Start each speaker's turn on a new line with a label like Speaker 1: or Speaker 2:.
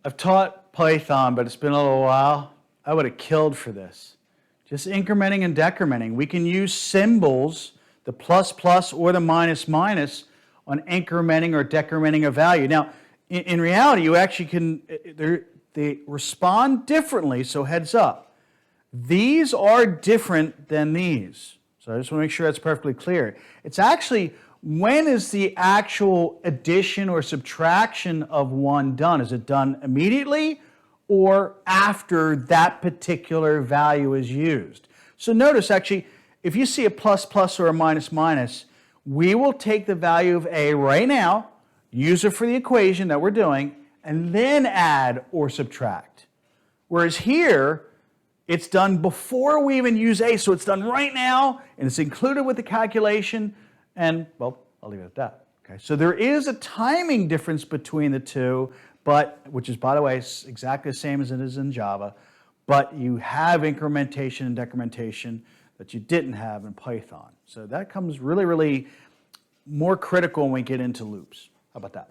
Speaker 1: I've taught Python, but it's been a little while. I would have killed for this. Just incrementing and decrementing. We can use symbols, the plus plus or the minus minus, on incrementing or decrementing a value. Now, in reality, you actually can, they respond differently, so heads up. These are different than these. So I just want to make sure that's perfectly clear. It's actually, when is the actual addition or subtraction of one done? Is it done immediately or after that particular value is used? So notice actually, if you see a plus plus or a minus minus, we will take the value of A right now, use it for the equation that we're doing, and then add or subtract. Whereas here, it's done before we even use A, so it's done right now, and it's included with the calculation, and, well, I'll leave it at that. Okay, so there is a timing difference between the two, but, which is, by the way, exactly the same as it is in Java, but you have incrementation and decrementation that you didn't have in Python. So that comes really, really more critical when we get into loops. How about that?